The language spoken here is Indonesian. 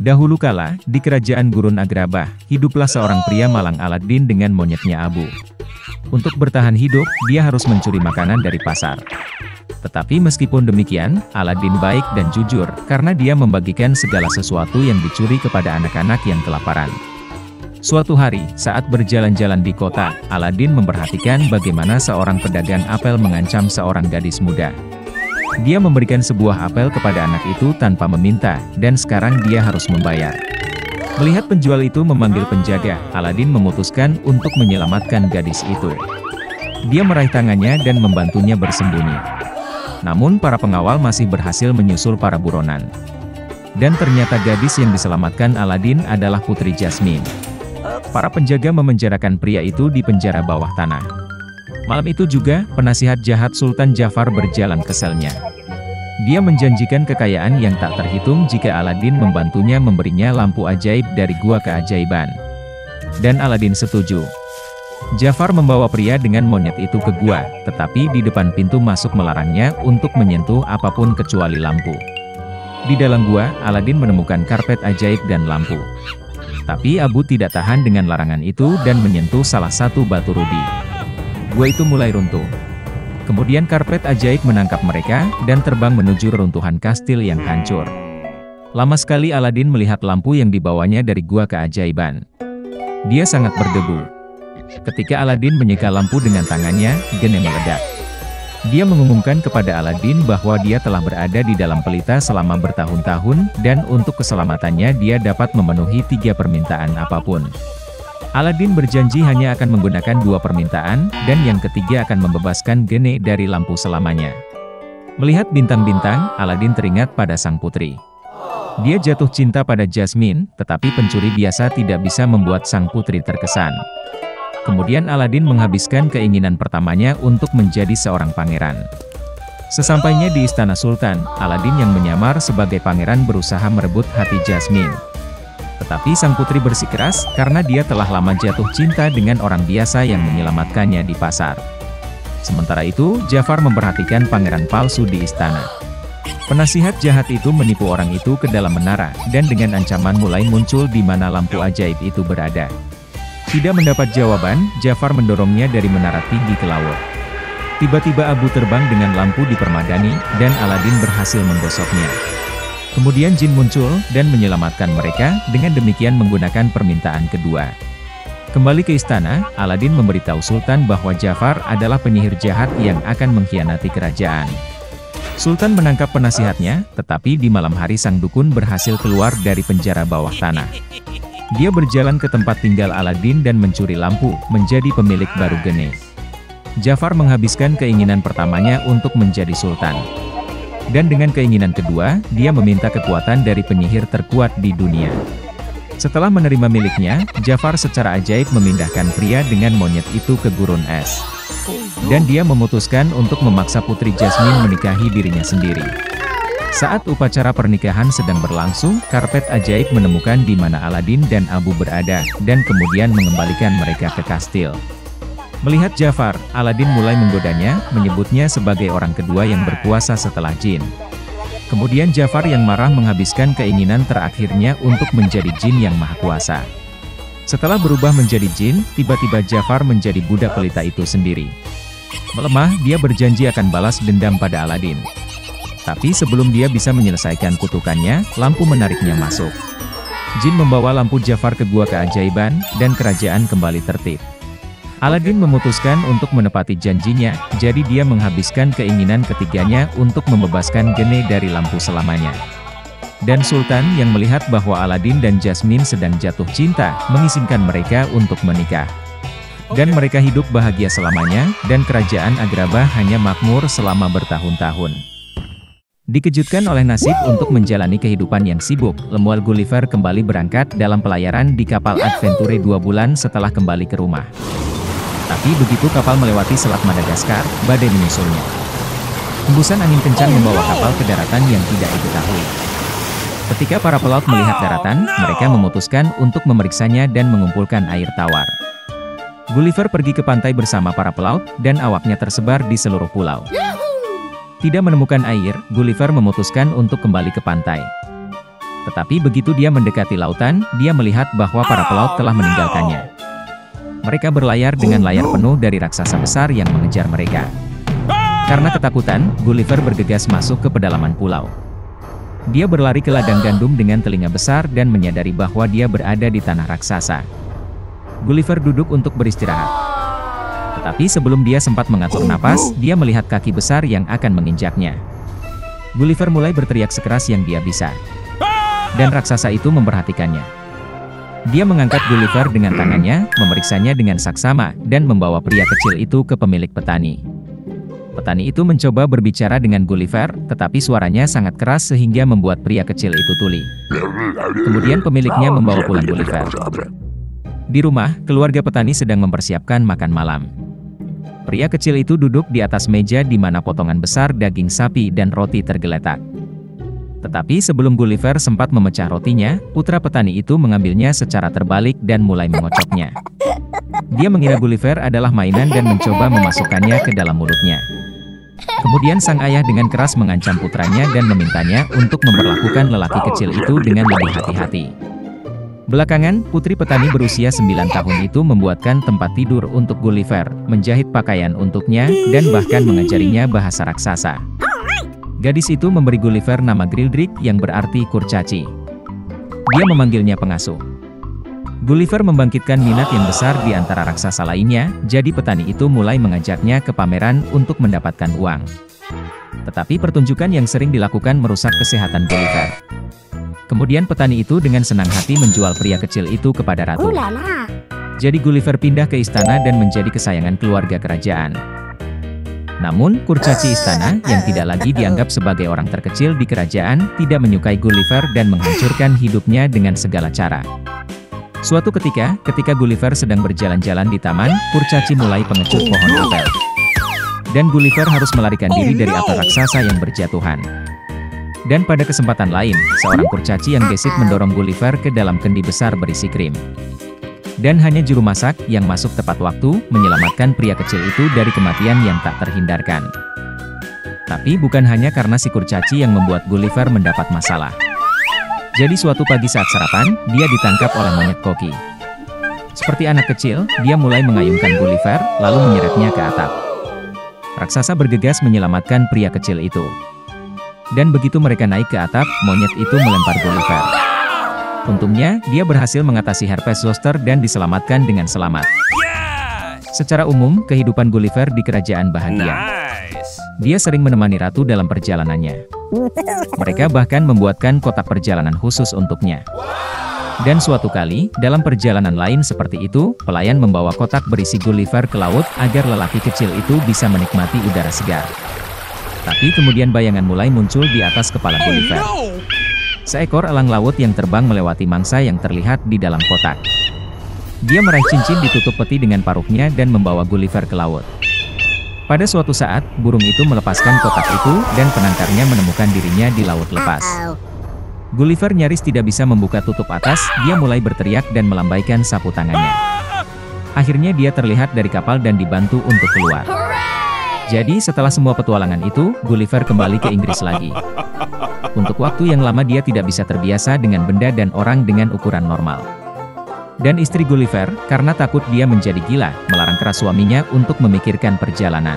Dahulu kala, di kerajaan Gurun Agrabah, hiduplah seorang pria malang Aladdin dengan monyetnya Abu. Untuk bertahan hidup, dia harus mencuri makanan dari pasar. Tetapi meskipun demikian, Aladdin baik dan jujur, karena dia membagikan segala sesuatu yang dicuri kepada anak-anak yang kelaparan. Suatu hari, saat berjalan-jalan di kota, Aladdin memperhatikan bagaimana seorang pedagang apel mengancam seorang gadis muda. Dia memberikan sebuah apel kepada anak itu tanpa meminta, dan sekarang dia harus membayar. Melihat penjual itu memanggil penjaga, Aladdin memutuskan untuk menyelamatkan gadis itu. Dia meraih tangannya dan membantunya bersembunyi. Namun para pengawal masih berhasil menyusul para buronan. Dan ternyata gadis yang diselamatkan Aladdin adalah Putri Jasmine. Para penjaga memenjarakan pria itu di penjara bawah tanah. Malam itu juga, penasihat jahat Sultan Jafar berjalan ke selnya. Dia menjanjikan kekayaan yang tak terhitung jika Aladdin membantunya memberinya lampu ajaib dari gua keajaiban. Dan Aladdin setuju. Jafar membawa pria dengan monyet itu ke gua, tetapi di depan pintu masuk melarangnya untuk menyentuh apapun kecuali lampu. Di dalam gua, Aladdin menemukan karpet ajaib dan lampu. Tapi Abu tidak tahan dengan larangan itu dan menyentuh salah satu batu rudi. Gua itu mulai runtuh. Kemudian karpet ajaib menangkap mereka, dan terbang menuju reruntuhan kastil yang hancur. Lama sekali Aladdin melihat lampu yang dibawanya dari gua keajaiban. Dia sangat berdebu. Ketika Aladdin menyeka lampu dengan tangannya, geni meledak. Dia mengumumkan kepada Aladdin bahwa dia telah berada di dalam pelita selama bertahun-tahun, dan untuk keselamatannya dia dapat memenuhi 3 permintaan apapun. Aladdin berjanji hanya akan menggunakan 2 permintaan, dan yang ketiga akan membebaskan geni dari lampu selamanya. Melihat bintang-bintang, Aladdin teringat pada sang putri. Dia jatuh cinta pada Jasmine, tetapi pencuri biasa tidak bisa membuat sang putri terkesan. Kemudian Aladdin menghabiskan keinginan pertamanya untuk menjadi seorang pangeran. Sesampainya di istana Sultan, Aladdin yang menyamar sebagai pangeran berusaha merebut hati Jasmine. Tetapi sang putri bersikeras, karena dia telah lama jatuh cinta dengan orang biasa yang menyelamatkannya di pasar. Sementara itu, Jafar memperhatikan pangeran palsu di istana. Penasihat jahat itu menipu orang itu ke dalam menara, dan dengan ancaman mulai muncul di mana lampu ajaib itu berada. Tidak mendapat jawaban, Jafar mendorongnya dari menara tinggi ke laut. Tiba-tiba Abu terbang dengan lampu dipermadani, dan Aladdin berhasil menggosoknya. Kemudian jin muncul, dan menyelamatkan mereka, dengan demikian menggunakan permintaan kedua. Kembali ke istana, Aladdin memberitahu Sultan bahwa Jafar adalah penyihir jahat yang akan mengkhianati kerajaan. Sultan menangkap penasihatnya, tetapi di malam hari sang dukun berhasil keluar dari penjara bawah tanah. Dia berjalan ke tempat tinggal Aladdin dan mencuri lampu, menjadi pemilik baru geni. Jafar menghabiskan keinginan pertamanya untuk menjadi sultan. Dan dengan keinginan kedua, dia meminta kekuatan dari penyihir terkuat di dunia. Setelah menerima miliknya, Jafar secara ajaib memindahkan pria dengan monyet itu ke gurun es. Dan dia memutuskan untuk memaksa Putri Jasmine menikahi dirinya sendiri. Saat upacara pernikahan sedang berlangsung, karpet ajaib menemukan di mana Aladdin dan Abu berada, dan kemudian mengembalikan mereka ke kastil. Melihat Jafar, Aladdin mulai menggodanya, menyebutnya sebagai orang kedua yang berkuasa setelah jin. Kemudian Jafar yang marah menghabiskan keinginan terakhirnya untuk menjadi jin yang maha kuasa. Setelah berubah menjadi jin, tiba-tiba Jafar menjadi budak pelita itu sendiri. Melemah, dia berjanji akan balas dendam pada Aladdin. Tapi sebelum dia bisa menyelesaikan kutukannya, lampu menariknya masuk. Jin membawa lampu Jafar ke gua keajaiban, dan kerajaan kembali tertib. Aladdin memutuskan untuk menepati janjinya, jadi dia menghabiskan keinginan ketiganya untuk membebaskan geni dari lampu selamanya. Dan Sultan yang melihat bahwa Aladdin dan Jasmine sedang jatuh cinta, mengizinkan mereka untuk menikah. Dan mereka hidup bahagia selamanya, dan kerajaan Agrabah hanya makmur selama bertahun-tahun. Dikejutkan oleh nasib untuk menjalani kehidupan yang sibuk, Lemuel Gulliver kembali berangkat dalam pelayaran di kapal Adventure 2 bulan setelah kembali ke rumah. Tapi begitu kapal melewati Selat Madagaskar, badai menyusulnya. Hembusan angin kencang membawa kapal ke daratan yang tidak diketahui. Ketika para pelaut melihat daratan, mereka memutuskan untuk memeriksanya dan mengumpulkan air tawar. Gulliver pergi ke pantai bersama para pelaut, dan awaknya tersebar di seluruh pulau. Tidak menemukan air, Gulliver memutuskan untuk kembali ke pantai. Tetapi begitu dia mendekati lautan, dia melihat bahwa para pelaut telah meninggalkannya. Mereka berlayar dengan layar penuh dari raksasa besar yang mengejar mereka. Karena ketakutan, Gulliver bergegas masuk ke pedalaman pulau. Dia berlari ke ladang gandum dengan telinga besar dan menyadari bahwa dia berada di tanah raksasa. Gulliver duduk untuk beristirahat. Tetapi sebelum dia sempat mengatur napas, dia melihat kaki besar yang akan menginjaknya. Gulliver mulai berteriak sekeras yang dia bisa. Dan raksasa itu memperhatikannya. Dia mengangkat Gulliver dengan tangannya, memeriksanya dengan saksama, dan membawa pria kecil itu ke pemilik petani. Petani itu mencoba berbicara dengan Gulliver, tetapi suaranya sangat keras sehingga membuat pria kecil itu tuli. Kemudian pemiliknya membawa pulang Gulliver. Di rumah, keluarga petani sedang mempersiapkan makan malam. Pria kecil itu duduk di atas meja di mana potongan besar daging sapi dan roti tergeletak. Tetapi sebelum Gulliver sempat memecah rotinya, putra petani itu mengambilnya secara terbalik dan mulai mengocoknya. Dia mengira Gulliver adalah mainan dan mencoba memasukkannya ke dalam mulutnya. Kemudian sang ayah dengan keras mengancam putranya dan memintanya untuk memperlakukan lelaki kecil itu dengan lebih hati-hati. Belakangan, putri petani berusia 9 tahun itu membuatkan tempat tidur untuk Gulliver, menjahit pakaian untuknya, dan bahkan mengajarinya bahasa raksasa. Gadis itu memberi Gulliver nama Grildrik yang berarti kurcaci. Dia memanggilnya pengasuh. Gulliver membangkitkan minat yang besar di antara raksasa lainnya, jadi petani itu mulai mengajaknya ke pameran untuk mendapatkan uang. Tetapi pertunjukan yang sering dilakukan merusak kesehatan Gulliver. Kemudian petani itu dengan senang hati menjual pria kecil itu kepada ratu. Jadi Gulliver pindah ke istana dan menjadi kesayangan keluarga kerajaan. Namun, kurcaci istana, yang tidak lagi dianggap sebagai orang terkecil di kerajaan, tidak menyukai Gulliver dan menghancurkan hidupnya dengan segala cara. Suatu ketika Gulliver sedang berjalan-jalan di taman, kurcaci mulai pengecut pohon apel. Dan Gulliver harus melarikan diri dari apel raksasa yang berjatuhan. Dan pada kesempatan lain, seorang kurcaci yang gesit mendorong Gulliver ke dalam kendi besar berisi krim. Dan hanya juru masak yang masuk tepat waktu, menyelamatkan pria kecil itu dari kematian yang tak terhindarkan. Tapi bukan hanya karena si kurcaci yang membuat Gulliver mendapat masalah. Jadi suatu pagi saat sarapan, dia ditangkap oleh monyet koki. Seperti anak kecil, dia mulai mengayunkan Gulliver, lalu menyeretnya ke atap. Raksasa bergegas menyelamatkan pria kecil itu. Dan begitu mereka naik ke atap, monyet itu melempar Gulliver. Untungnya, dia berhasil mengatasi herpes zoster dan diselamatkan dengan selamat. Secara umum, kehidupan Gulliver di kerajaan bahagia. Dia sering menemani ratu dalam perjalanannya. Mereka bahkan membuatkan kotak perjalanan khusus untuknya. Dan suatu kali, dalam perjalanan lain seperti itu, pelayan membawa kotak berisi Gulliver ke laut agar lelaki kecil itu bisa menikmati udara segar. Tapi kemudian bayangan mulai muncul di atas kepala Gulliver. Seekor elang laut yang terbang melewati mangsa yang terlihat di dalam kotak. Dia meraih cincin ditutup peti dengan paruhnya dan membawa Gulliver ke laut. Pada suatu saat, burung itu melepaskan kotak itu, dan penangkarnya menemukan dirinya di laut lepas. Gulliver nyaris tidak bisa membuka tutup atas, dia mulai berteriak dan melambaikan sapu tangannya. Akhirnya dia terlihat dari kapal dan dibantu untuk keluar. Jadi setelah semua petualangan itu, Gulliver kembali ke Inggris lagi. Untuk waktu yang lama dia tidak bisa terbiasa dengan benda dan orang dengan ukuran normal. Dan istri Gulliver, karena takut dia menjadi gila, melarang keras suaminya untuk memikirkan perjalanan.